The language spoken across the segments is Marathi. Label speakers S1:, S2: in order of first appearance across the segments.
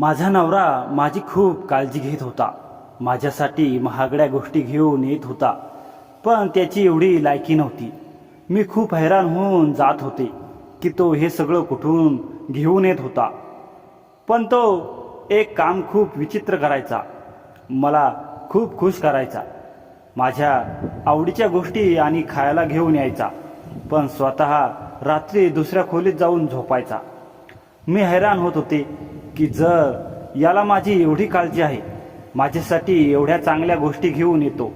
S1: माझा नवरा माझी खूप काळजी घेत होता. माझ्यासाठी महागड्या गोष्टी घेऊन येत होता, पण त्याची एवढी लायकी नव्हती. मी खूप हैराण होऊन जात होते की तो हे सगळं कुठून घेऊन येत होता. पण तो एक काम खूप विचित्र करायचा, मला खूप खुश करायचा. माझ्या आवडीच्या गोष्टी आणि खायला घेऊन यायचा, पण स्वतः रात्री दुसऱ्या खोलीत जाऊन झोपायचा. मी हैराण होत होते की जर याला माझी एवढी काळजी आहे, माझ्यासाठी एवढ्या चांगल्या गोष्टी घेऊन येतो,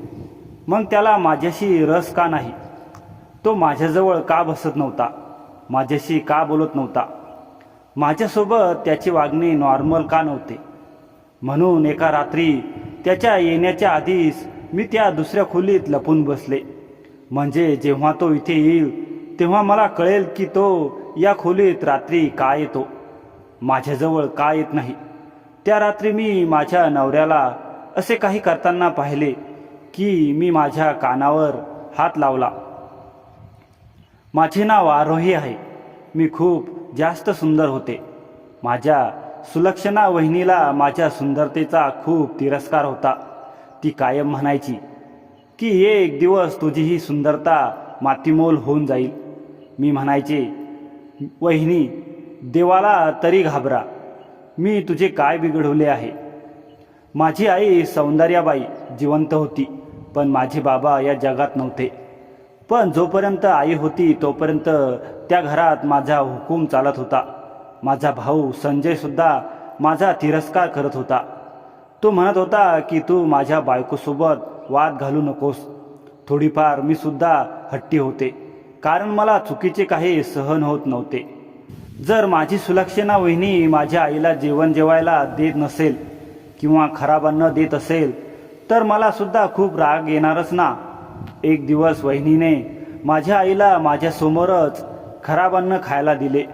S1: मग त्याला माझ्याशी रस का नाही? तो माझ्याजवळ का बसत नव्हता? माझ्याशी का बोलत नव्हता? माझ्यासोबत त्याचे वागणे नॉर्मल का नव्हते? म्हणून एका रात्री त्याच्या येण्याच्या आधीच मी त्या दुसऱ्या खोलीत लपून बसले. म्हणजे जेव्हा तो इथे येईल तेव्हा मला कळेल की तो या खोलीत रात्री का येतो, माझ्याजवळ का येत नाही. त्या रात्री मी माझ्या नवऱ्याला असे काही करताना पाहिले की मी माझ्या कानावर हात लावला. माझे नाव आरोही आहे. मी खूप जास्त सुंदर होते. माझ्या सुलक्षणा वहिनीला माझ्या सुंदरतेचा खूप तिरस्कार होता. ती कायम म्हणायची की एक दिवस तुझी ही सुंदरता मातीमोल होऊन जाईल. मी म्हणायचे, वहिनी, देवाला तरी घाबरा, मी तुझे काय बिघडवले आहे? माझी आई सौंदर्याबाई जिवंत होती, पण माझे बाबा या जगात नव्हते. पण जोपर्यंत आई होती तोपर्यंत त्या घरात माझा हुकूम चालत होता. माझा भाऊ संजय सुद्धा माझा तिरस्कार करत होता. तो म्हणत होता की तू माझ्या बायकोसोबत वाद घालू नकोस. थोडीफार मी सुद्धा हट्टी होते, कारण मला चुकीचे काही सहन होत नव्हते. जर माझी सुलक्षणा वहिनी माझ्या आईला जेवण जेवायला देत नसेल किंवा खराब अन्न देत असेल तर मला सुद्धा खूप राग येणारच ना. एक दिवस वहिनीने माझ्या आईला माझ्यासमोरच खराब अन्न खायला दिले.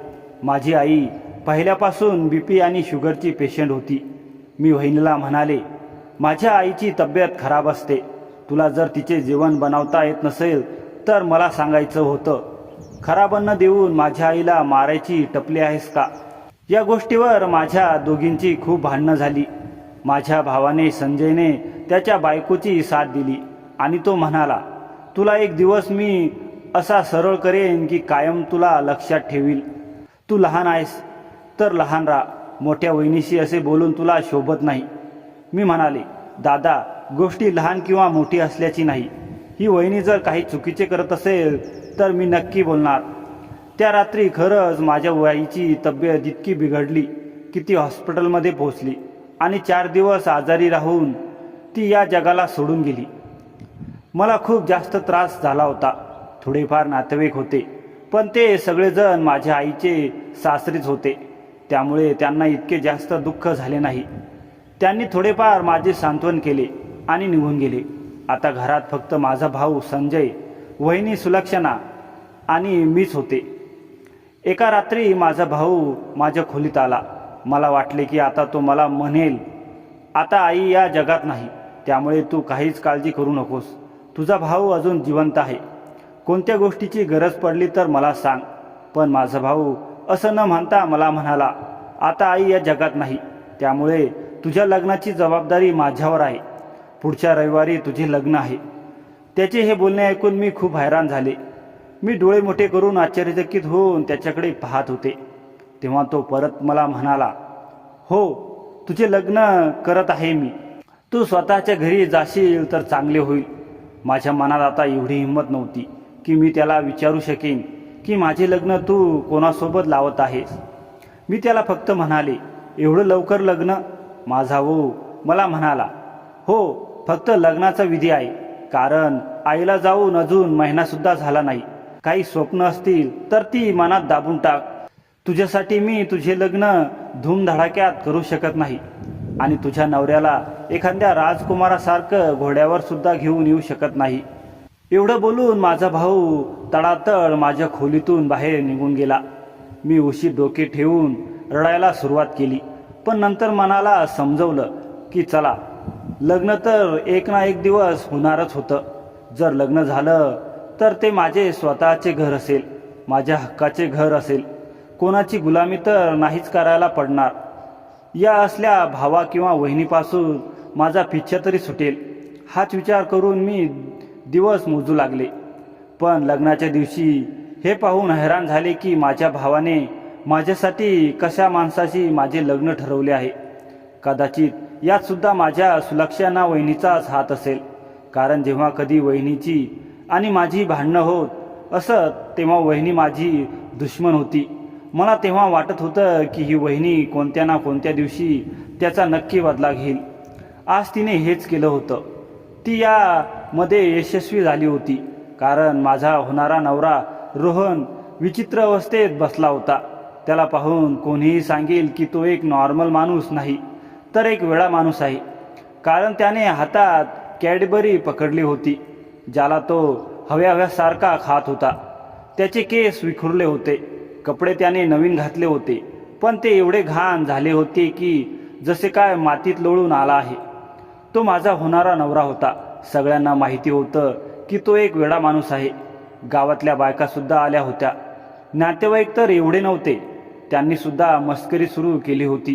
S1: माझी आई पहिल्यापासून BP आणि शुगरची पेशंट होती. मी वहिनीला म्हणाले, माझ्या आईची तब्येत खराब असते. तुला जर तिचे जेवण बनवता येत नसेल तर मला सांगायचं होतं. खराब अन्न देऊन माझ्या आईला मारायची टपली आहेस का? या गोष्टीवर माझ्या दोघींची खूप भांडणं झाली. माझ्या भावाने संजयने त्याच्या बायकोची साथ दिली आणि तो म्हणाला, तुला एक दिवस मी असा सरळ करेन की कायम तुला लक्षात ठेवील. तू लहान आहेस तर लहान राहा. मोठ्या वहिनीशी असे बोलून तुला शोभत नाही. मी म्हणाले, दादा, गोष्टी लहान किंवा मोठी असल्याची नाही. ही वहिनी जर काही चुकीचे करत असेल तर मी नक्की बोलणार. त्या रात्री खरंच माझ्या आईची तब्येत इतकी बिघडली की ती हॉस्पिटलमध्ये पोहोचली आणि 4 दिवस आजारी राहून ती या जगाला सोडून गेली. मला खूप जास्त त्रास झाला होता. थोडेफार नातेवाईक होते, पण ते सगळेजण माझ्या आईचे सासरीच होते, त्यामुळे त्यांना इतके जास्त दुःख झाले नाही. त्यांनी थोडेफार माझे सांत्वन केले आणि निघून गेले. आता घरात फक्त माझा भाऊ संजय, वहिनी सुलक्षणा आणि मीच होते. एका रात्री माझा भाऊ माझ्या खोलीत आला. मला वाटले की आता तो मला म्हणेल, आता आई या जगात नाही, त्यामुळे तू काहीच काळजी करू नकोस. तुझा भाऊ अजून जिवंत आहे. कोणत्या गोष्टीची गरज पडली तर मला सांग. पण माझा भाऊ असं न म्हणता मला म्हणाला, आता आई या जगात नाही, त्यामुळे तुझ्या लग्नाची जबाबदारी माझ्यावर आहे. पुढच्या रविवारी तुझे लग्न आहे. त्याचे हे बोलणे ऐकून मी खूप हैराण झाले. मी डोळे मोठे करून आश्चर्यचकित होऊन त्याच्याकडे पाहत होते. तेव्हा तो परत मला म्हणाला, हो, तुझे लग्न करत आहे मी. तू स्वतःच्या घरी जाशील तर चांगले होईल. माझ्या मनात आता एवढी हिंमत नव्हती की मी त्याला विचारू शकेन की माझे लग्न तू कोणासोबत लावत आहेस. मी त्याला फक्त म्हणाले, एवढं लवकर लग्न? माझा भाऊ मला म्हणाला, हो, फक्त लग्नाचा विधी आहे, कारण आईला जाऊन अजून महिनासुद्धा झाला नाही. काही स्वप्न असतील तर ती मनात दाबून टाक. तुझ्यासाठी मी तुझे लग्न धूमधडाक्यात करू शकत नाही आणि तुझ्या नवऱ्याला एखाद्या राजकुमारासारखं घोड्यावर सुद्धा घेऊन येऊ शकत नाही. एवढं बोलून माझा भाऊ तडातड माझ्या खोलीतून बाहेर निघून गेला. मी उशीत डोके ठेवून रडायला सुरुवात केली, पण नंतर मनाला समजवलं की चला, लग्न तर एक ना एक दिवस होणारच होतं. जर लग्न झालं तर ते माझे स्वतःचे घर असेल, माझ्या हक्काचे घर असेल. कोणाची गुलामी तर नाहीच करायला पडणार. या असल्या भावा किंवा वहिनीपासून माझा पिच्छा तरी सुटेल हाच विचार करून मी दिवस मोजू लागले. पण लग्नाच्या दिवशी हे पाहून हैराण झाले की माझ्या भावाने माझ्यासाठी कशा माणसाशी माझे लग्न ठरवले आहे. कदाचित यात सुद्धा माझ्या सुलक्षणा वहिनीचाच हात असेल. कारण जेव्हा कधी वहिनीची आणि माझी भांडणं होत असत तेव्हा वहिनी माझी दुश्मन होती. मला तेव्हा वाटत होतं की ही वहिनी कोणत्या ना कोणत्या दिवशी त्याचा नक्की बदला घेईल. आज तिने हेच केलं होतं. ती यामध्ये यशस्वी झाली होती. कारण माझा होणारा नवरा रोहन विचित्र अवस्थेत बसला होता. त्याला पाहून कोणीही सांगेल की तो एक नॉर्मल माणूस नाही तर एक वेडा माणूस आहे. कारण त्याने हातात कॅडबरी पकडली होती ज्याला तो हव्यासारखा खात होता. त्याचे केस विखुरले होते. कपडे त्याने नवीन घातले होते पण ते एवढे घाण झाले होते की जसे काय मातीत लोळून आला आहे. तो माझा होणारा नवरा होता. सगळ्यांना माहिती होतं की तो एक वेडा माणूस आहे. गावातल्या बायका सुद्धा आल्या होत्या. नातेवाईक तर एवढे नव्हते. त्यांनी सुद्धा मस्करी सुरू केली होती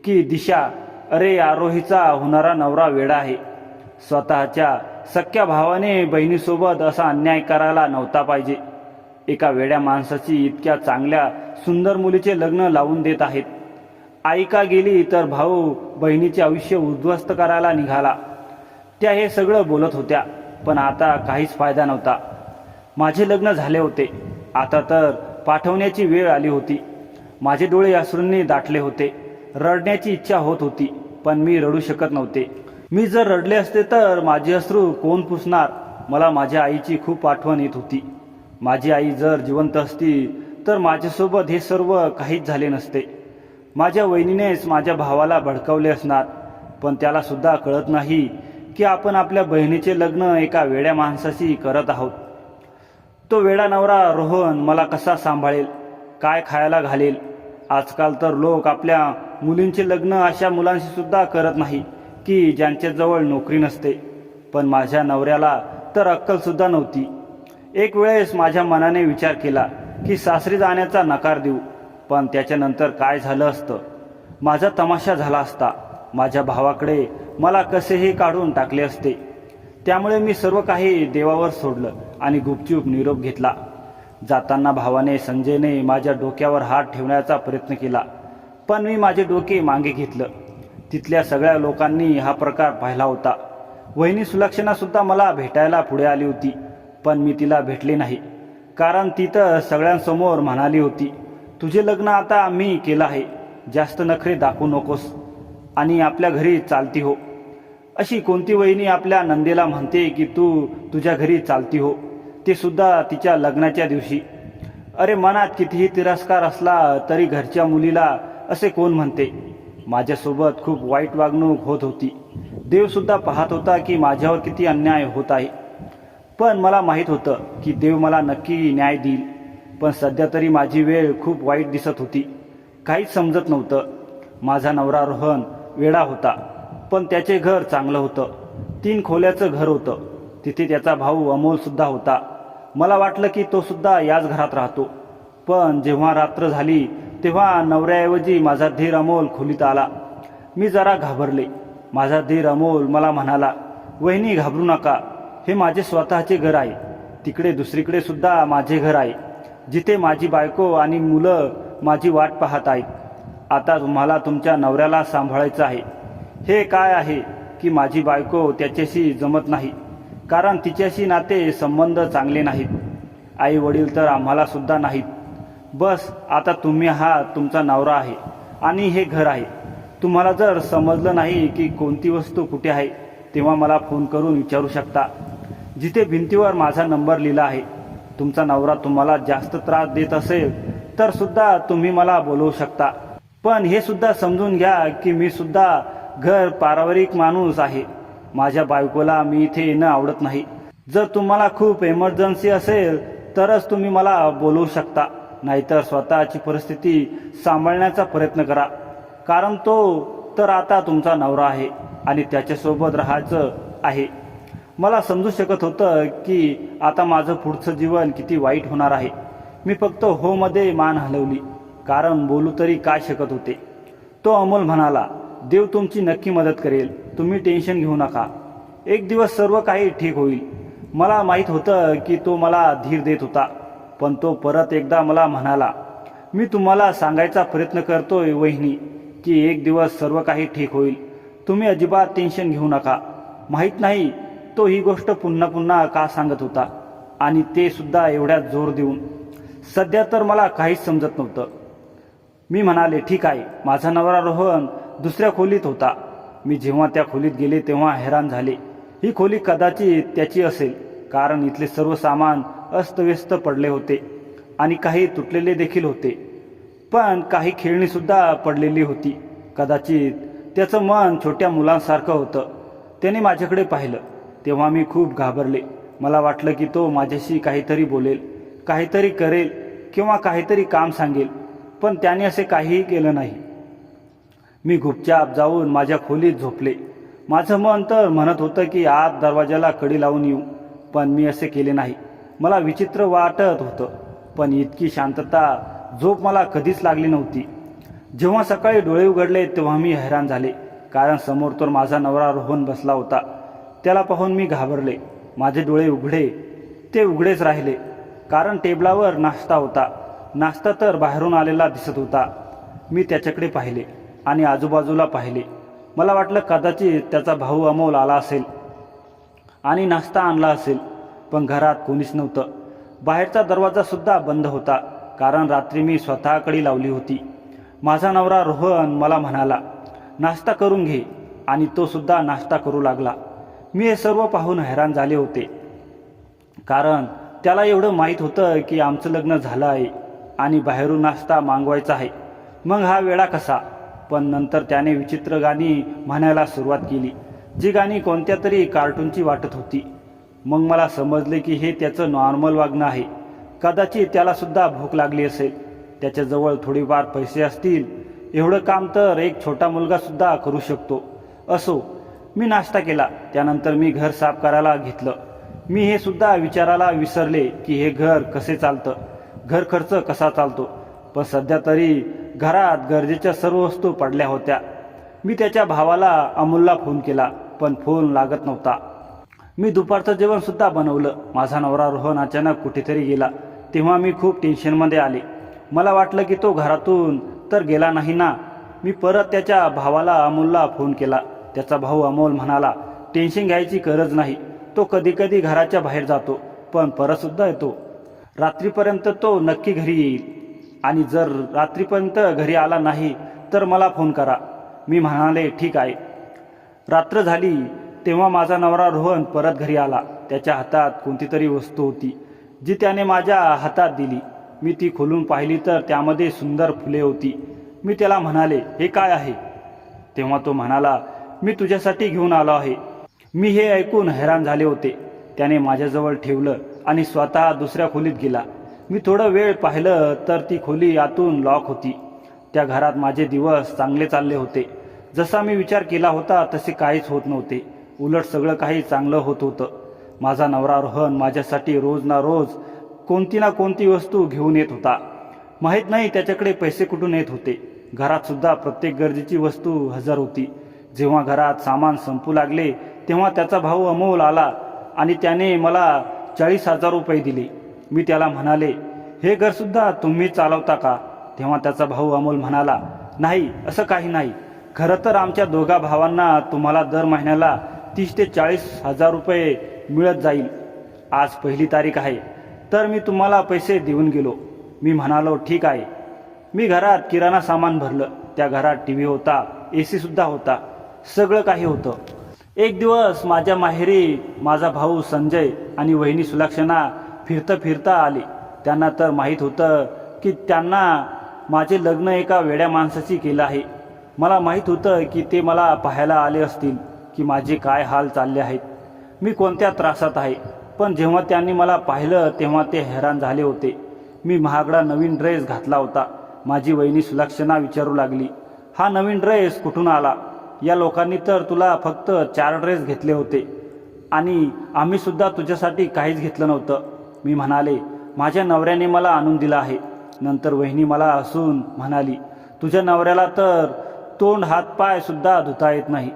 S1: की दिशा, अरे आरोहीचा होणारा नवरा वेडा आहे. स्वतःच्या सख्या भावाने बहिणीसोबत असा अन्याय करायला नव्हता पाहिजे. एका वेड्या माणसाची इतक्या चांगल्या सुंदर मुलीचे लग्न लावून देत आहेत. आई का गेली तर भाऊ बहिणीचे आयुष्य उद्ध्वस्त करायला निघाला. त्या हे सगळं बोलत होत्या पण आता काहीच फायदा नव्हता. माझे लग्न झाले होते. आता तर पाठवण्याची वेळ आली होती. माझे डोळे अश्रूंनी दाटले होते. रडण्याची इच्छा होत होती पण मी रडू शकत नव्हते. मी जर रडले असते तर माझे अश्रू कोण पुसणार. मला माझ्या आईची खूप आठवण येत होती. माझी आई जर जिवंत असती तर माझ्यासोबत हे सर्व काहीच झाले नसते. माझ्या वहिनीनेच माझ्या भावाला भडकवले असणार. पण त्याला सुद्धा कळत नाही की आपण आपल्या बहिणीचे लग्न एका वेड्या माणसाशी करत आहोत. तो वेडा नवरा रोहन मला कसा सांभाळेल, काय खायला घालेल. आजकाल तर लोक आपल्या मुलींचे लग्न अशा मुलांशी सुद्धा करत नाही की ज्यांच्याजवळ नोकरी नसते. पण माझ्या नवऱ्याला तर अक्कल सुद्धा नव्हती. एक वेळेस माझ्या मनाने विचार केला की सासरी जाण्याचा नकार देऊ. पण त्याच्यानंतर काय झालं असतं. माझा तमाशा झाला असता. माझ्या भावाकडे मला कसेही काढून टाकले असते. त्यामुळे मी सर्व काही देवावर सोडलं आणि गुपचूप निरोप घेतला. जाताना भावाने संजयने माझ्या डोक्यावर हात ठेवण्याचा प्रयत्न केला पण मी माझे डोके मागे घेतलं. तिथल्या सगळ्या लोकांनी हा प्रकार पाहिला होता. वहिनी सुलक्षणा सुद्धा मला भेटायला पुढे आली होती पण मी तिला भेटले नाही. कारण ती तर सगळ्यांसमोर म्हणाली होती, तुझे लग्न आता मी केलं आहे. जास्त नखरे दाखवू नकोस आणि आपल्या घरी चालती हो. अशी कोणती वहिनी आपल्या नंदेला म्हणते की तू तुझ्या घरी चालती हो, ते सुद्धा तिच्या लग्नाच्या दिवशी. अरे मनात कितीही तिरस्कार असला तरी घरच्या मुलीला असे कोण म्हणते. माझ्यासोबत खूप वाईट वागणूक होत होती. देव सुद्धा पाहत होता की माझ्यावर किती अन्याय होत आहे. पण मला माहीत होतं की देव मला नक्की न्याय देईल. पण सध्या तरी माझी वेळ खूप वाईट दिसत होती. काहीच समजत नव्हतं. माझा नवरा रोहन वेडा होता पण त्याचे घर चांगलं होतं. 3 खोल्याचं घर होतं. तिथे त्याचा भाऊ अमोल सुद्धा होता. मला वाटलं की तो सुद्धा याच घरात राहतो. पण जेव्हा रात्र झाली तेव्हा नवऱ्याऐवजी माझा धीर अमोल खोलीत आला. मी जरा घाबरले. माझा धीर अमोल मला म्हणाला, वहिनी घाबरू नका, हे माझे स्वतःचे घर आहे. तिकडे दुसरीकडे सुद्धा माझे घर आहे जिथे माझी बायको आणि मुलं माझी वाट पाहत आहेत. आता तुम्हाला तुमच्या नवऱ्याला सांभाळायचं आहे. हे काय आहे की माझी बायको त्याच्याशी जमत नाही कारण तिच्याशी नाते संबंध चांगले नाहीत. आई वडील तर आम्हाला सुद्धा नाहीत. बस आता तुम्ही हा तुमचा नवरा आहे आणि हे घर आहे. तुम्हाला जर समजलं नाही की कोणती वस्तू कुठे आहे तेव्हा मला फोन करून विचारू शकता. जिथे भिंतीवर माझा नंबर लिहिला आहे. तुमचा नवरा तुम्हाला जास्त त्रास देत असेल तर सुद्धा तुम्ही मला बोलवू शकता. पण हे सुद्धा समजून घ्या की मी सुद्धा घर पारिवारिक माणूस आहे. माझ्या बायकोला मी इथे येणं आवडत नाही. जर तुम्हाला खूप इमर्जन्सी असेल तरच तुम्ही मला बोलवू शकता. नाहीतर स्वतःची परिस्थिती सांभाळण्याचा प्रयत्न करा. कारण तो तर आता तुमचा नवरा आहे आणि त्याच्यासोबत राहायचं आहे. मला समजू शकत होतं की आता माझं पुढचं जीवन किती वाईट होणार आहे. मी फक्त हो मध्ये मान हलवली कारण बोलू तरी काय शकत होते. तो अमोल म्हणाला, देव तुमची नक्की मदत करेल, तुम्ही टेन्शन घेऊ नका. एक दिवस सर्व काही ठीक होईल. मला माहीत होतं की तो मला धीर देत होता. पण तो परत एकदा मला म्हणाला, मी तुम्हाला सांगायचा प्रयत्न करतोय वहिनी की एक दिवस सर्व काही ठीक होईल. तुम्ही अजिबात टेन्शन घेऊ नका. माहीत नाही तो ही गोष्ट पुन्हा पुन्हा का सांगत होता, आणि ते सुद्धा एवढ्या जोर देऊन. सध्या तर मला काहीच समजत नव्हतं. मी म्हणाले, ठीक आहे. माझा नवरा रोहन दुसऱ्या खोलीत होता. मी जेव्हा त्या खोलीत गेले तेव्हा हैराण झाले. ही खोली कदाचित त्याची असेल, कारण इथले सर्व सामान अस्तव्यस्त पडले होते आणि काही तुटलेले देखील होते. पण काही खेळणीसुद्धा पडलेली होती. कदाचित त्याचं मन छोट्या मुलांसारखं होतं. त्याने माझ्याकडे पाहिलं तेव्हा मी खूप घाबरले. मला वाटलं की तो माझ्याशी काहीतरी बोलेल, काहीतरी करेल किंवा काहीतरी काम सांगेल, पण त्याने असे काहीही केलं नाही. मी गुपचाप जाऊन माझ्या खोलीत झोपले. माझं मन तर म्हणत होतं की आत दरवाजाला कडी लावून येऊ, पण मी असे केले नाही. मला विचित्र वाटत होतं, पण इतकी शांतता झोप मला कधीच लागली नव्हती. जेव्हा सकाळी डोळे उघडले तेव्हा मी हैराण झाले, कारण समोर तर माझा नवरा रोहन बसला होता. त्याला पाहून मी घाबरले. माझे डोळे उघडे ते उघडेच राहिले, कारण टेबलावर नाश्ता होता. नाश्ता तर बाहेरून आलेला दिसत होता. मी त्याच्याकडे पाहिले आणि आजूबाजूला पाहिले. मला वाटलं कदाचित त्याचा भाऊ अमोल आला असेल आणि नाश्ता आणला असेल, पण घरात कोणीच नव्हतं. बाहेरचा दरवाजासुद्धा बंद होता, कारण रात्री मी स्वतः कडी लावली होती. माझा नवरा रोहन मला म्हणाला, नाश्ता करून घे, आणि तो सुद्धा नाश्ता करू लागला. मी हे सर्व पाहून हैराण झाले होते, कारण त्याला एवढं माहीत होतं की आमचं लग्न झालं आहे आणि बाहेरून नाश्ता मागवायचा आहे. मग हा वेळा कसा? पण नंतर त्याने विचित्र गाणी म्हणायला सुरुवात केली, जी गाणी कोणत्या तरी कार्टूनची वाटत होती. मग मला समजले की हे त्याचं नॉर्मल वागणं आहे. कदाचित त्याला सुद्धा भूक लागली असेल. त्याच्याजवळ थोडीफार पैसे असतील. एवढं काम तर एक छोटा मुलगा सुद्धा करू शकतो. असो, मी नाश्ता केला. त्यानंतर मी घर साफ करायला घेतलं. मी हे सुद्धा विचारायला विसरले की हे घर कसे चालतं, घर खर्च कसा चालतो. पण सध्या तरी घरात गरजेच्या सर्व वस्तू पडल्या होत्या. मी त्याच्या भावाला अमोलला फोन केला, पण फोन लागत नव्हता. मी दुपारचं जेवण सुद्धा बनवलं. माझा नवरा रोहन अचानक कुठेतरी गेला तेव्हा मी खूप टेन्शनमध्ये आले. मला वाटलं की तो घरातून तर गेला नाही ना. मी परत त्याच्या भावाला अमोलला फोन केला. त्याचा भाऊ अमोल म्हणाला, टेन्शन घ्यायची गरज नाही. तो कधी कधी घराच्या बाहेर जातो, पण परतसुद्धा येतो. रात्रीपर्यंत तो नक्की घरी येईल, आणि जर रात्रीपर्यंत घरी आला नाही तर मला फोन करा. मी म्हणाले, ठीक आहे. रात्र झाली तेव्हा माझा नवरा रोहन परत घरी आला. त्याच्या हातात कोणती तरी वस्तू होती, जी त्याने माझ्या हातात दिली. मी ती खोलून पाहिली तर त्यामध्ये सुंदर फुले होती. मी त्याला म्हणाले, हे काय आहे? तेव्हा तो म्हणाला, मी तुझ्यासाठी घेऊन आलो आहे. मी हे ऐकून हैराण झाले होते. त्याने माझ्याजवळ ठेवलं आणि स्वतः दुसऱ्या खोलीत गेला. मी थोडा वेळ पाहिलं तर ती खोली आतून लॉक होती. त्या घरात माझे दिवस चांगले चालले होते. जसा मी विचार केला होता तसे काहीच होत नव्हते. उलट सगळं काही चांगलं होत होतं. माझा नवरा रोहन माझ्यासाठी रोज ना रोज कोणती ना कोणती वस्तू घेऊन येत होता. माहीत नाही त्याच्याकडे पैसे कुठून येत होते. घरात सुद्धा प्रत्येक गरजेची वस्तू हजर होती. जेव्हा घरात सामान संपू लागले तेव्हा त्याचा भाऊ अमोल आला आणि त्याने मला 40,000 रुपये दिले. मी त्याला म्हणाले, हे घर सुद्धा तुम्ही चालवता का? तेव्हा त्याचा भाऊ अमोल म्हणाला, नाही, असं काही नाही. खरं तर आमच्या दोघा भावांना तुम्हाला दर महिन्याला 30 ते 40,000 रुपये मिळत जाईल. आज 1 तारीख आहे, तर मी तुम्हाला पैसे देऊन गेलो. मी म्हणालो, ठीक आहे. मी घरात किराणा सामान भरलं. त्या घरात टीव्ही होता, AC सुद्धा होता, सगळं काही होतं. एक दिवस माझ्या माहेरी माझा भाऊ संजय आणि वहिनी सुलक्षणा फिरता आले. त्यांना तर माहीत होतं की त्यांना माझे लग्न एका वेड्या माणसाशी केलं आहे. मला माहीत होतं की ते मला पाहायला आले असतील की माझे काय हाल चालले आहेत, मी कोणत्या त्रासात आहे. पण जेव्हा त्यांनी मला पाहिलं तेव्हा ते हैराण झाले होते. मी महागडा नवीन ड्रेस घातला होता. माझी वहिनी सुलक्षणा विचारू लागली, हा नवीन ड्रेस कुठून आला? या लोकांनी तर तुला फक्त 4 ड्रेस घेतले होते आणि आम्ही सुद्धा तुझ्यासाठी काहीच घेतलं नव्हतं. मी म्हणाले, माझ्या नवऱ्याने मला आणून दिला आहे. नंतर वहिनी मला हसून म्हणाली, तुझ्या नवऱ्याला तर तोंड हात पाय सुद्धा धुता येत नाही,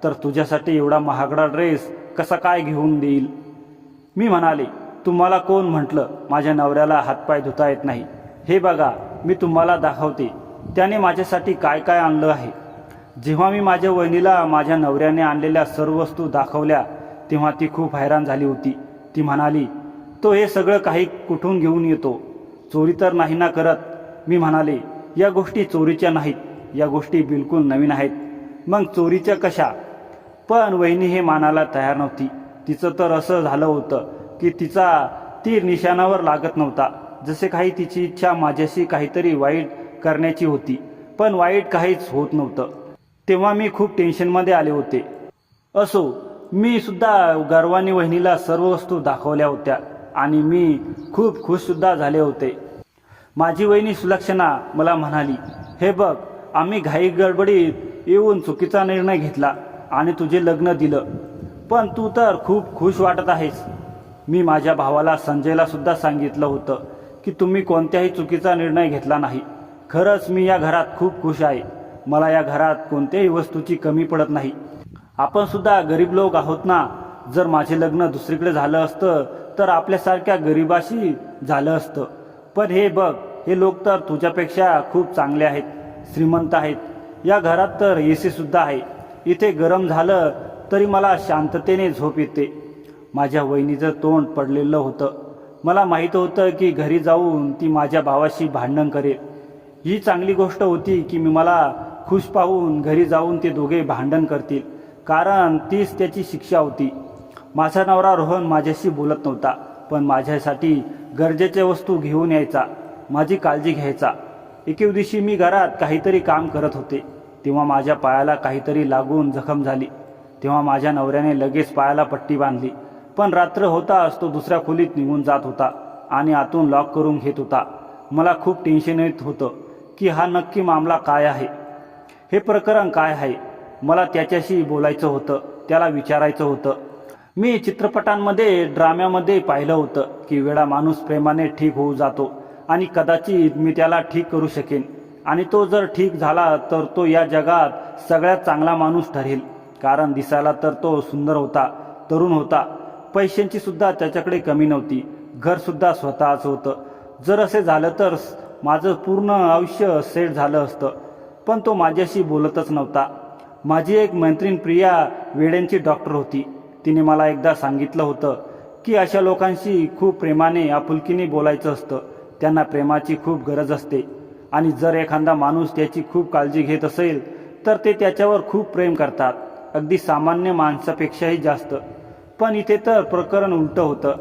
S1: तर तुझ्यासाठी एवढा महागडा ड्रेस कसा काय घेऊन देईल? मी म्हणाले, तुम्हाला कोण म्हटलं माझ्या नवऱ्याला हातपाय धुता येत नाही? हे बघा, मी तुम्हाला दाखवते त्याने माझ्यासाठी काय काय आणलं आहे. जेव्हा मी माझ्या वहिनीला माझ्या नवऱ्याने आणलेल्या सर्व वस्तू दाखवल्या तेव्हा ती खूप हैराण झाली होती. ती म्हणाली, तो हे सगळं काही कुठून घेऊन येतो? चोरी तर नाही ना करत? मी म्हणाले, या गोष्टी चोरीच्या नाहीत, या गोष्टी बिलकुल नवीन आहेत. मग चोरीच्या कशा? पण वहिनी हे मानायला तयार नव्हती. तिचं तर असं झालं होतं की तिचा तीर निशाणावर लागत नव्हता. जसे काही तिची इच्छा माझ्याशी काहीतरी वाईट करण्याची होती, पण वाईट काहीच होत नव्हतं. तेव्हा मी खूप टेन्शनमध्ये आले होते. असो, मी सुद्धा गर्वाने वहिनीला सर्व वस्तू दाखवल्या होत्या आणि मी खूप खुशसुद्धा झाले होते. माझी वहिनी सुलक्षणा मला म्हणाली, हे बघ, आम्ही घाई गडबडीत येऊन चुकीचा निर्णय घेतला आणि तुझे लग्न दिलं, पण तू तर खूप खुश वाटत आहेस. मी माझ्या भावाला संजयला सुद्धा सांगितलं होतं की तुम्ही कोणत्याही चुकीचा निर्णय घेतला नाही. खरंच मी या घरात खूप खुश आहे. मला या घरात कोणत्याही वस्तूची कमी पडत नाही. आपण सुद्धा गरीब लोक आहोत ना. जर माझे लग्न दुसरीकडे झालं असतं तर आपल्यासारख्या गरीबाशी झालं असतं. पण हे बघ, हे लोक तर तुझ्यापेक्षा खूप चांगले आहेत, श्रीमंत आहेत. या घरात तर AC सुद्धा आहे. इथे गरम झालं तरी मला शांततेने झोप येते. माझ्या वहिनीचं तोंड पडलेलं होतं. मला माहीत होतं की घरी जाऊन ती माझ्या भावाशी भांडण करेल. ही चांगली गोष्ट होती की मला खुश पाहून घरी जाऊन ते दोघे भांडण करतील, कारण तीच त्याची शिक्षा होती. माझा नवरा रोहन माझ्याशी बोलत नव्हता, पण माझ्यासाठी गरजेच्या वस्तू घेऊन यायचा, माझी काळजी घ्यायचा. एके दिवशी मी घरात काहीतरी काम करत होते तेव्हा माझ्या पायाला काहीतरी लागून जखम झाली. तेव्हा माझ्या नवऱ्याने लगेच पायाला पट्टी बांधली. पण रात्र होताच तो दुसऱ्या खोलीत निघून जात होता आणि आतून लॉक करून घेत होता. मला खूप टेन्शन येत होतं की हा नक्की मामला काय आहे, हे प्रकरण काय आहे. मला त्याच्याशी बोलायचं होतं, त्याला विचारायचं होतं. मी चित्रपटांमध्ये, ड्राम्यामध्ये पाहिलं होतं की वेडा माणूस प्रेमाने ठीक होऊ जातो आणि कदाचित मी त्याला ठीक करू शकेन. आणि तो जर ठीक झाला तर तो या जगात सगळ्यात चांगला माणूस ठरेल. कारण दिसायला तर तो सुंदर होता, तरुण होता, पैशांची सुद्धा त्याच्याकडे कमी नव्हती, घरसुद्धा स्वतःच होतं. जर असे झालं तर माझं पूर्ण आयुष्य सेट झालं असतं. पण तो माझ्याशी बोलतच नव्हता. माझी एक मैत्रीण प्रिया वेड्यांची डॉक्टर होती. तिने मला एकदा सांगितलं होतं की अशा लोकांशी खूप प्रेमाने, आपुलकीने बोलायचं असतं. त्यांना प्रेमाची खूप गरज असते आणि जर एखादा माणूस त्याची खूप काळजी घेत असेल तर ते त्याच्यावर खूप प्रेम करतात, अगदी सामान्य माणसापेक्षाही जास्त. पण इथे तर प्रकरण उलटं होतं.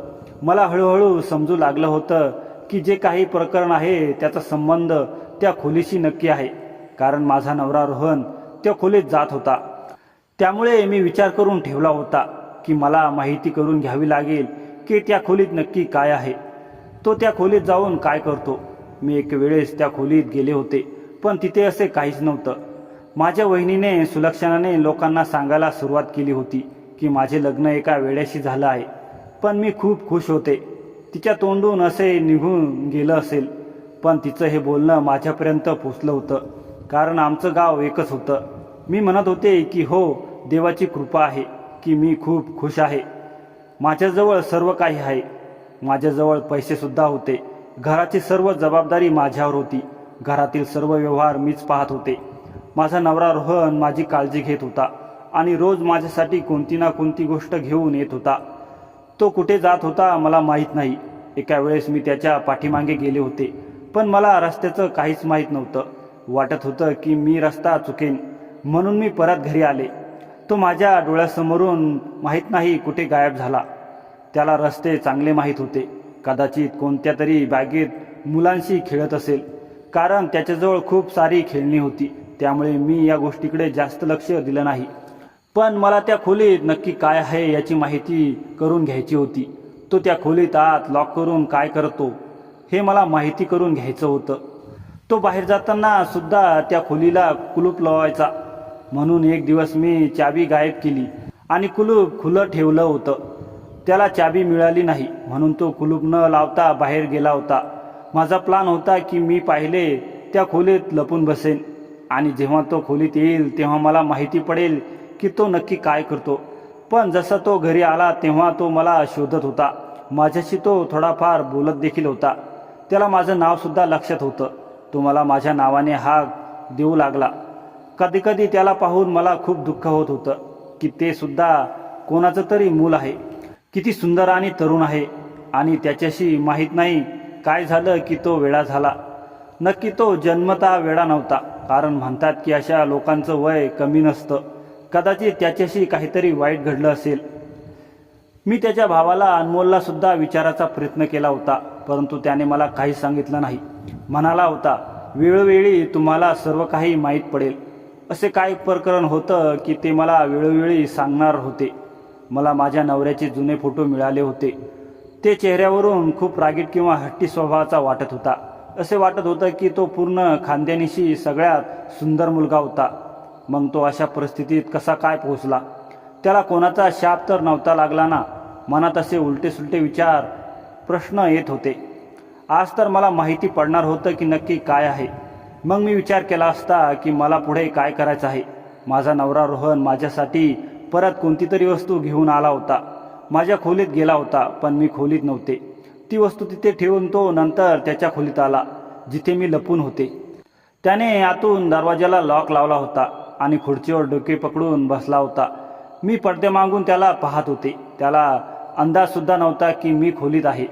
S1: मला हळूहळू समजू लागलं होतं की जे काही प्रकरण आहे त्याचा संबंध त्या खोलीशी नक्की आहे, कारण माझा नवरा रोहन त्या खोलीत जात होता. त्यामुळे मी विचार करून ठेवला होता की मला माहिती करून घ्यावी लागेल की त्या खोलीत नक्की काय आहे, तो त्या खोलीत जाऊन काय करतो. मी एक वेळेस त्या खोलीत गेले होते, पण तिथे असे काहीच नव्हतं. माझ्या वहिनीने, सुलक्षणाने लोकांना सांगायला सुरुवात केली होती की माझे लग्न एका वेड्याशी झालं आहे. पण मी खूप खुश होते. तिच्या तोंडून असे निघून गेलं असेल, पण तिचं हे बोलणं माझ्यापर्यंत पोचलं होतं, कारण आमचं गाव एकच होतं. मी म्हणत होते की हो, देवाची कृपा आहे की मी खूप खुश आहे. माझ्याजवळ सर्व काही आहे. माझ्याजवळ पैसेसुद्धा होते. घराची सर्व जबाबदारी माझ्यावर होती. घरातील सर्व व्यवहार मीच पाहत होते. माझा नवरा रोहन माझी काळजी घेत होता आणि रोज माझ्यासाठी कोणती ना कोणती गोष्ट घेऊन येत होता. तो कुठे जात होता मला माहीत नाही. एका वेळेस मी त्याच्या पाठीमागे गेले होते, पण मला रस्त्याचं काहीच माहीत नव्हतं. वाटत होतं की मी रस्ता चुकेन, म्हणून मी परत घरी आले. तो माझ्या डोळ्यासमोरून माहीत नाही कुठे गायब झाला. त्याला रस्ते चांगले माहीत होते. कदाचित कोणत्या तरी बागेत मुलांशी खेळत असेल, कारण त्याच्याजवळ खूप सारी खेळणी होती. त्यामुळे मी या गोष्टीकडे जास्त लक्ष दिलं नाही. पण मला त्या खोलीत नक्की काय आहे याची माहिती करून घ्यायची होती. तो त्या खोलीत आत लॉक करून काय करतो हे मला माहिती करून घ्यायचं होतं. तो बाहेर जाताना सुद्धा त्या खोलीला कुलूप लावायचा. म्हणून एक दिवस मी चाबी गायब केली आणि कुलूप खुलं ठेवलं होतं. त्याला चाबी मिळाली नाही, म्हणून तो कुलूप न लावता बाहेर गेला होता. माझा प्लान होता की मी पाहिले त्या खोलीत लपून बसेन. आणि जेव्हा तो खोलीत येईल तेव्हा मला माहिती पडेल की तो नक्की काय करतो. पण जसा तो घरी आला तेव्हा तो मला शोधत होता. माझ्याशी तो थोडाफार बोलत देखील होता. त्याला माझं नावसुद्धा लक्षात होतं. तो मला माझ्या नावाने हाक देऊ लागला. कधीकधी त्याला पाहून मला खूप दुःख होत होतं की ते सुद्धा कोणाचं तरी मूल आहे. किती सुंदर आणि तरुण आहे. आणि त्याच्याशी माहीत नाही काय झालं की तो वेडा झाला. नक्की तो जन्मतः वेडा नव्हता, कारण म्हणतात की अशा लोकांचं वय कमी नसतं. कदाचित त्याच्याशी काहीतरी वाईट घडलं असेल. मी त्याच्या भावाला अनमोलला सुद्धा विचारायचा प्रयत्न केला होता, परंतु त्याने मला काही सांगितलं नाही. म्हणाला होता, वेळोवेळी तुम्हाला सर्व काही माहीत पडेल. असे काय प्रकरण होतं की ते मला वेळोवेळी सांगणार होते. मला माझ्या नवऱ्याचे जुने फोटो मिळाले होते. ते चेहऱ्यावरून खूप रागीट किंवा हट्टी स्वभावाचा वाटत होता. असे वाटत होतं की तो पूर्ण खानदानीशी सगळ्यात सुंदर मुलगा होता. मग तो अशा परिस्थितीत कसा काय पोहोचला? त्याला कोणाचा शाप तर नव्हता लागला ना? मनात असे उलटे सुलटे विचार प्रश्न येत होते. आज तर मला माहिती पडणार होतं की नक्की काय आहे. मग मी विचार केला असता की मला पुढे काय करायचं आहे. माझा नवरा रोहन माझ्यासाठी परत कोणती तरी वस्तू घेऊन आला होता. माझ्या खोलीत गेला होता, पण मी खोलीत नव्हते. ती वस्तू तिथे ठेवून तो नंतर त्याच्या खोलीत आला, जिथे मी लपून होते. त्याने आतून दरवाजाला लॉक लावला होता आणि खुर्चीवर डोके पकडून बसला होता. मी पडद्यामागून त्याला पाहत होते. त्याला अंदाजसुद्धा नव्हता की मी खोलीत आहे.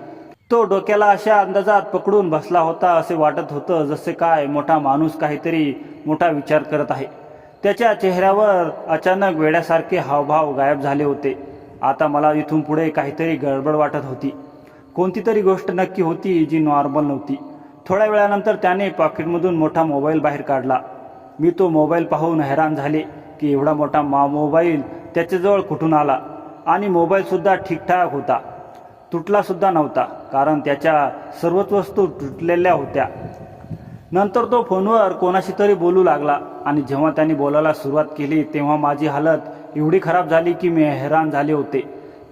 S1: तो डोक्याला अशा अंदाजात पकडून बसला होता, असे वाटत होतं जसे काय मोठा माणूस काहीतरी मोठा विचार करत आहे. त्याच्या चेहऱ्यावर अचानक वेड्यासारखे हावभाव गायब झाले होते. आता मला इथून पुढे काहीतरी गडबड वाटत होती. कोणती तरी गोष्ट नक्की होती जी नॉर्मल नव्हती. थोड्या वेळानंतर त्याने पॉकेटमधून मोठा मोबाईल बाहेर काढला. मी तो मोबाईल पाहून हैराण झाले की एवढा मोठा मोबाईल त्याच्याजवळ कुठून आला. आणि मोबाईलसुद्धा ठीकठाक होता, तुटलासुद्धा नव्हता, कारण त्याच्या सर्वच वस्तू तुटलेल्या होत्या. नंतर तो फोनवर कोणाशी तरी बोलू लागला आणि जेव्हा त्याने बोलायला सुरुवात केली तेव्हा माझी हालत एवढी खराब झाली की मी हैराण झाले होते.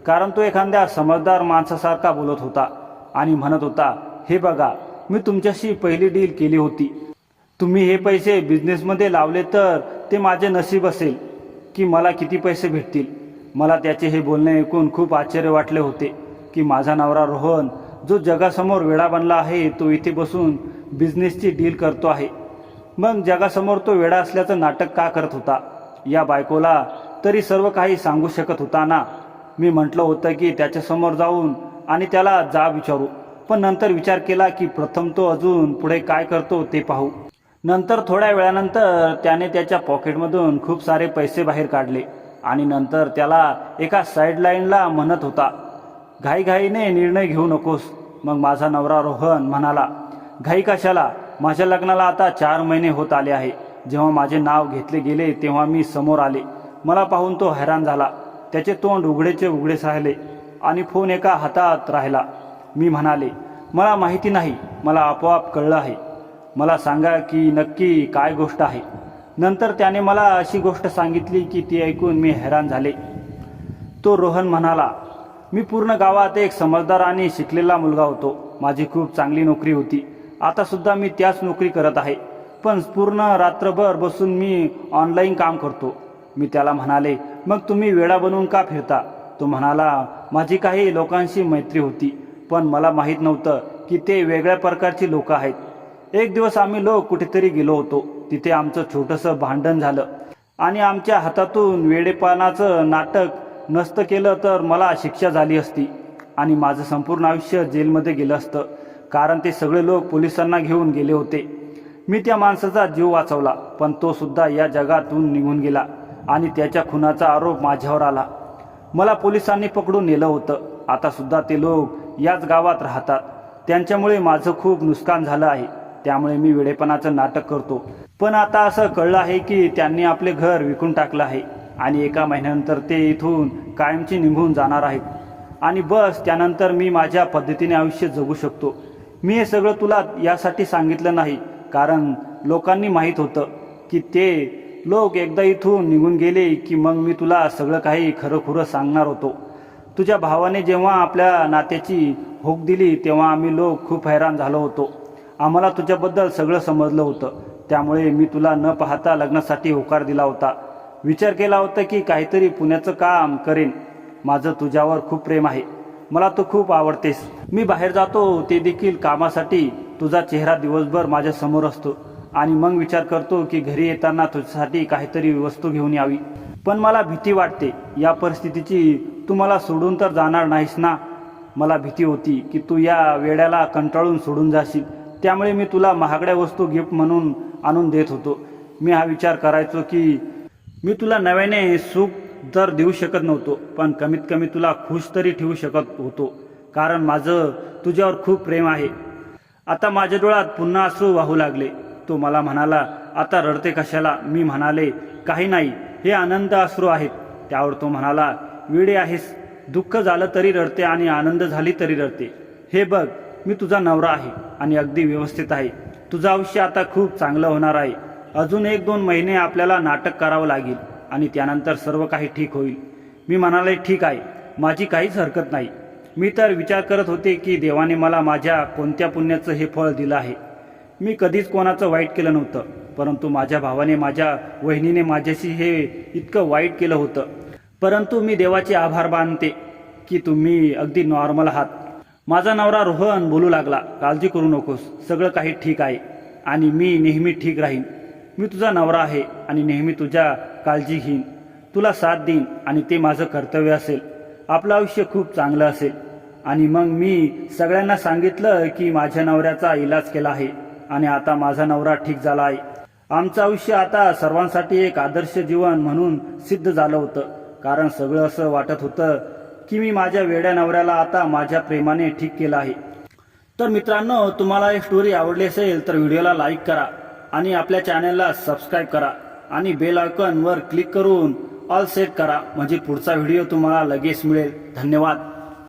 S1: कारण तो एखाद्या समजदार माणसासारखा बोलत होता आणि म्हणत होता, हे बघा, मी तुमच्याशी पहिली डील केली होती. तुम्ही हे पैसे बिझनेसमध्ये लावले तर ते माझे नशीब असेल की मला किती पैसे भेटतील. मला त्याचे हे बोलणे ऐकून खूप आश्चर्य वाटले होते की माझा नवरा रोहन, जो जगासमोर वेडा बनला आहे, तो इथे बसून बिझनेसची डील करतो आहे. मग जगासमोर तो वेडा असल्याचं नाटक का करत होता? या बायकोला तरी सर्व काही सांगू शकत होता ना. मी म्हटलं होतं की त्याच्यासमोर जाऊन आणि त्याला जाब विचारू, पण नंतर विचार केला की प्रथम तो अजून पुढे काय करतो ते पाहू. नंतर थोड्या वेळानंतर त्याने त्याच्या पॉकेटमधून खूप सारे पैसे बाहेर काढले आणि नंतर त्याला एका साईडलाईनला म्हणत होता, घाईघाईने निर्णय घेऊ नकोस. मग माझा नवरा रोहन म्हणाला, घाई कशाला? माझ्या लग्नाला आता 4 महिने होत आले आहे. जेव्हा माझे नाव घेतले गेले तेव्हा मी समोर आले. मला पाहून तो हैराण झाला. त्याचे तोंड उघडेचे उघडेच राहिले आणि फोन एका हातात राहिला. मी म्हणाले, मला माहिती नाही, मला आपोआप कळलं आहे. मला सांगा की नक्की काय गोष्ट आहे. नंतर त्याने मला अशी गोष्ट सांगितली की ती ऐकून मी हैराण झाले. तो रोहन म्हणाला, मी पूर्ण गावात एक समजदार आणि शिकलेला मुलगा होतो. माझी खूप चांगली नोकरी होती. आता सुद्धा मी त्याच नोकरी करत आहे, पण पूर्ण रात्रभर बसून मी ऑनलाईन काम करतो. मी त्याला म्हणाले, मग तुम्ही वेडा बनवून का फिरता? तो म्हणाला, माझी काही लोकांशी मैत्री होती, पण मला माहीत नव्हतं की ते वेगळ्या प्रकारची लोक आहेत. एक दिवस आम्ही लोक कुठेतरी गेलो होतो. तिथे आमचं छोटंसं भांडण झालं आणि आमच्या हातातून वेडेपणाचं नाटक नसतं केलं तर मला शिक्षा झाली असती आणि माझं संपूर्ण आयुष्य जेलमध्ये गेलं असतं, कारण ते सगळे लोक पोलिसांना घेऊन गेले होते. मी त्या माणसाचा जीव वाचवला, पण तो सुद्धा या जगातून निघून गेला आणि त्याच्या खुनाचा आरोप माझ्यावर आला. मला पोलिसांनी पकडून नेलं होतं. आता सुद्धा ते लोक याच गावात राहतात. त्यांच्यामुळे माझं खूप नुकसान झालं आहे. त्यामुळे मी वेडेपणाचं नाटक करतो. पण आता असं कळलं आहे की त्यांनी आपले घर विकून टाकलं आहे आणि 1 महिन्यानंतर ते इथून कायमची निघून जाणार आहेत आणि बस त्यानंतर मी माझ्या पद्धतीने आयुष्य जगू शकतो. मी हे सगळं तुला यासाठी सांगितलं नाही, कारण लोकांनी माहीत होतं की ते लोक एकदा इथून निघून गेले की मग मी तुला सगळं काही खरं सांगणार होतो. तुझ्या भावाने जेव्हा आपल्या नात्याची होक दिली तेव्हा आम्ही लोक खूप हैराण झालो होतो. आम्हाला तुझ्याबद्दल सगळं समजलं होतं. त्यामुळे मी तुला न पाहता लग्नासाठी होकार दिला होता. विचार केला होता की काहीतरी पुण्याचं काम करेन. माझं तुझ्यावर खूप प्रेम आहे. मला तू खूप आवडतेस. मी बाहेर जातो ते देखील कामासाठी. तुझा चेहरा दिवसभर माझ्या समोर असतो आणि मग विचार करतो की घरी येताना तुझ्यासाठी काहीतरी वस्तू घेऊन यावी. पण मला भीती वाटते या परिस्थितीची. तू मला सोडून तर जाणार नाहीस ना. मला भीती होती की तू या वेड्याला कंटाळून सोडून जाशील. त्यामुळे मी तुला महागड्या वस्तू गिफ्ट म्हणून आणून देत होतो. मी हा विचार करायचो की मी तुला नव्याने सुख तर देऊ शकत नव्हतो, पण कमीत कमी तुला खुश तरी ठेवू शकत होतो, कारण माझं तुझ्यावर खूप प्रेम आहे. आता माझ्या डोळ्यात पुन्हा अश्रू वाहू लागले. तो मला म्हणाला, आता रडते कशाला? मी म्हणाले, काही नाही, हे आनंद अश्रू आहेत. त्यावर तो म्हणाला, वेडे आहेस. दुःख झालं तरी रडते आणि आनंद झाली तरी रडते. हे बघ, मी तुझा नवरा आहे आणि अगदी व्यवस्थित आहे. तुझं आयुष्य आता खूप चांगलं होणार आहे. अजून 1-2 महिने आपल्याला नाटक करावं लागेल आणि त्यानंतर सर्व काही ठीक होईल. मी म्हणाले, ठीक आहे, माझी काहीच हरकत नाही. मी तर विचार करत होते की देवाने मला माझ्या कोणत्या पुण्याचं हे फळ दिलं आहे. मी कधीच कोणाचं वाईट केलं नव्हतं, परंतु माझ्या भावाने, माझ्या वहिनीने माझ्याशी हे इतकं वाईट केलं होतं. परंतु मी देवाचे आभार मानते की तुम्ही अगदी नॉर्मल आहात. माझा नवरा रोहन बोलू लागला, काळजी करू नकोस, सगळं काही ठीक आहे आणि मी नेहमी ठीक राहीन. मी तुझा नवरा आहे आणि नेहमी तुझ्या काळजी घेईन, तुला साथ देईन आणि ते माझं कर्तव्य असेल. आपलं आयुष्य खूप चांगलं असेल. आणि मग मी सगळ्यांना सांगितलं की माझ्या नवऱ्याचा इलाज केला आहे आणि आता माझा नवरा ठीक झाला आहे. आमचं आयुष्य आता सर्वांसाठी एक आदर्श जीवन म्हणून सिद्ध झालं होतं, कारण सगळं असं वाटत होतं की मी माझ्या वेड्या नवऱ्याला आता माझ्या प्रेमाने ठीक केलं आहे. तर मित्रांनो, तुम्हाला ही स्टोरी आवडली असेल तर व्हिडिओला लाईक करा आणि आपल्या चॅनलला सबस्क्राईब करा आणि बेल आयकॉनवर क्लिक करून ऑल सेट करा, म्हणजे पुढचा व्हिडिओ तुम्हाला लगेच मिळेल. धन्यवाद.